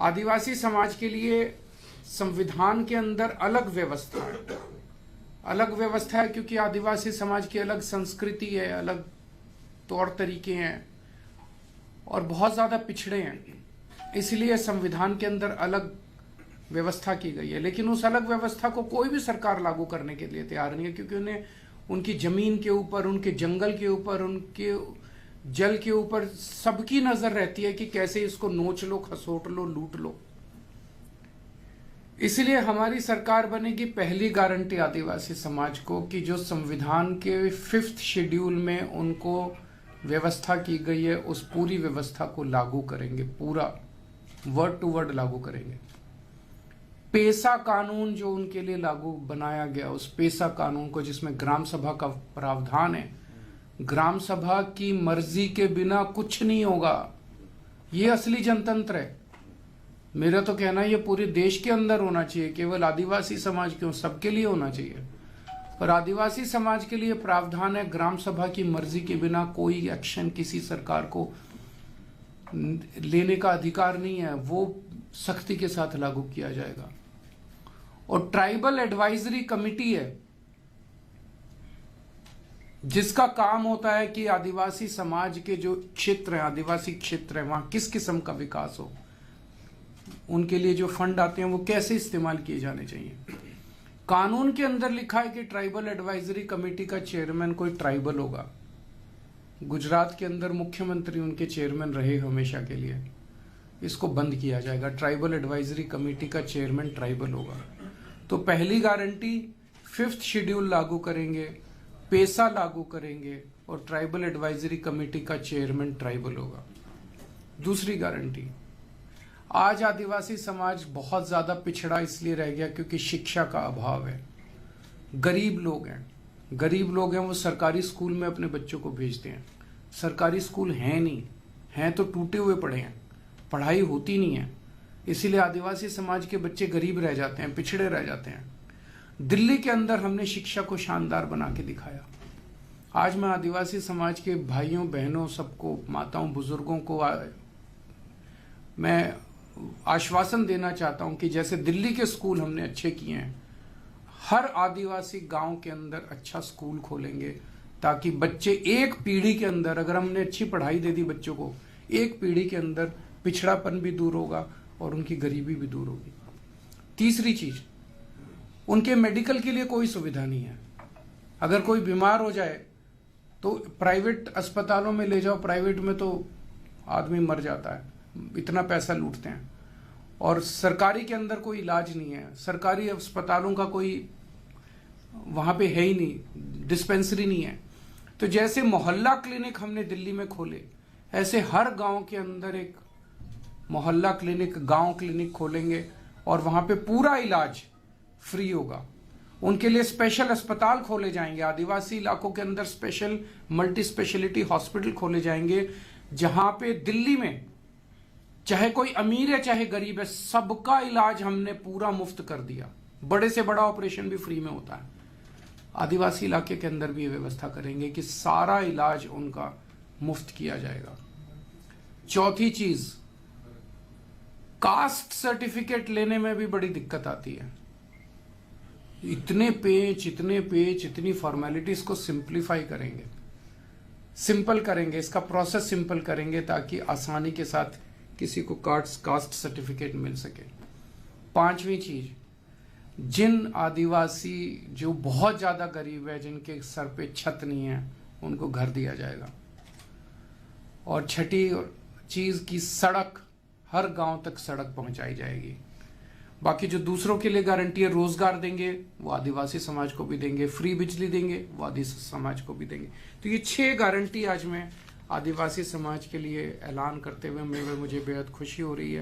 आदिवासी समाज के लिए संविधान के अंदर अलग व्यवस्था है। अलग व्यवस्था है क्योंकि आदिवासी समाज की अलग संस्कृति है, अलग तौर तरीके हैं और बहुत ज्यादा पिछड़े हैं, इसलिए संविधान के अंदर अलग व्यवस्था की गई है। लेकिन उस अलग व्यवस्था को कोई भी सरकार लागू करने के लिए तैयार नहीं है, क्योंकि उन्हें उनकी जमीन के ऊपर, उनके जंगल के ऊपर, उनके जल के ऊपर सबकी नजर रहती है कि कैसे इसको नोच लो, खसोट लो, लूट लो। इसलिए हमारी सरकार बनेगी पहली गारंटी आदिवासी समाज को कि जो संविधान के 5th शेड्यूल में उनको व्यवस्था की गई है उस पूरी व्यवस्था को लागू करेंगे, पूरा वर्ड टू वर्ड लागू करेंगे। पेसा कानून जो उनके लिए लागू बनाया गया, उस पेसा कानून को, जिसमें ग्राम सभा का प्रावधान है, ग्राम सभा की मर्जी के बिना कुछ नहीं होगा। ये असली जनतंत्र है। मेरा तो कहना है ये पूरे देश के अंदर होना चाहिए, केवल आदिवासी समाज क्यों, सबके लिए होना चाहिए। पर आदिवासी समाज के लिए प्रावधान है ग्राम सभा की मर्जी के बिना कोई एक्शन किसी सरकार को लेने का अधिकार नहीं है, वो सख्ती के साथ लागू किया जाएगा। और ट्राइबल एडवाइजरी कमेटी है जिसका काम होता है कि आदिवासी समाज के जो क्षेत्र है, आदिवासी क्षेत्र है, वहां किस किस्म का विकास हो, उनके लिए जो फंड आते हैं वो कैसे इस्तेमाल किए जाने चाहिए। कानून के अंदर लिखा है कि ट्राइबल एडवाइजरी कमेटी का चेयरमैन कोई ट्राइबल होगा। गुजरात के अंदर मुख्यमंत्री उनके चेयरमैन रहे हमेशा के लिए। इसको बंद किया जाएगा, ट्राइबल एडवाइजरी कमेटी का चेयरमैन ट्राइबल होगा। तो पहली गारंटी 5th शेड्यूल लागू करेंगे, पेसा लागू करेंगे और ट्राइबल एडवाइजरी कमेटी का चेयरमैन ट्राइबल होगा। दूसरी गारंटी, आज आदिवासी समाज बहुत ज्यादा पिछड़ा इसलिए रह गया क्योंकि शिक्षा का अभाव है। गरीब लोग हैं, वो सरकारी स्कूल में अपने बच्चों को भेजते हैं। सरकारी स्कूल हैं नहीं, हैं तो टूटे हुए पड़े हैं, पढ़ाई होती नहीं है। इसीलिए आदिवासी समाज के बच्चे गरीब रह जाते हैं, पिछड़े रह जाते हैं। दिल्ली के अंदर हमने शिक्षा को शानदार बना के दिखाया। आज मैं आदिवासी समाज के भाइयों बहनों सबको, माताओं बुजुर्गों को मैं आश्वासन देना चाहता हूं कि जैसे दिल्ली के स्कूल हमने अच्छे किए हैं, हर आदिवासी गांव के अंदर अच्छा स्कूल खोलेंगे ताकि बच्चे एक पीढ़ी के अंदर, अगर हमने अच्छी पढ़ाई दे दी बच्चों को, एक पीढ़ी के अंदर पिछड़ापन भी दूर होगा और उनकी गरीबी भी दूर होगी। तीसरी चीज, उनके मेडिकल के लिए कोई सुविधा नहीं है। अगर कोई बीमार हो जाए तो प्राइवेट अस्पतालों में ले जाओ, प्राइवेट में तो आदमी मर जाता है, इतना पैसा लूटते हैं। और सरकारी के अंदर कोई इलाज नहीं है, सरकारी अस्पतालों का कोई वहां पे है ही नहीं, डिस्पेंसरी नहीं है। तो जैसे मोहल्ला क्लिनिक हमने दिल्ली में खोले, ऐसे हर गांव के अंदर एक मोहल्ला क्लिनिक, गांव क्लिनिक खोलेंगे और वहां पे पूरा इलाज फ्री होगा। उनके लिए स्पेशल अस्पताल खोले जाएंगे। आदिवासी इलाकों के अंदर स्पेशल मल्टी स्पेशलिटी हॉस्पिटल खोले जाएंगे, जहां पे दिल्ली में चाहे कोई अमीर है चाहे गरीब है, सबका इलाज हमने पूरा मुफ्त कर दिया। बड़े से बड़ा ऑपरेशन भी फ्री में होता है। आदिवासी इलाके के अंदर भी ये व्यवस्था करेंगे कि सारा इलाज उनका मुफ्त किया जाएगा। चौथी चीज, कास्ट सर्टिफिकेट लेने में भी बड़ी दिक्कत आती है। इतने पेज, इतनी फॉर्मेलिटीज को सिंप्लीफाई करेंगे, सिंपल करेंगे, इसका प्रोसेस सिंपल करेंगे ताकि आसानी के साथ किसी को कास्ट सर्टिफिकेट मिल सके। पांचवी चीज, जिन आदिवासी जो बहुत ज्यादा गरीब है, जिनके सर पे छत नहीं है, उनको घर दिया जाएगा। और छठी चीज की सड़क, हर गांव तक सड़क पहुंचाई जाएगी। बाकी जो दूसरों के लिए गारंटी है, रोजगार देंगे वो आदिवासी समाज को भी देंगे, फ्री बिजली देंगे वो आदिवासी समाज को भी देंगे। तो ये 6 गारंटी आज मैं आदिवासी समाज के लिए ऐलान करते हुए मुझे बेहद खुशी हो रही है।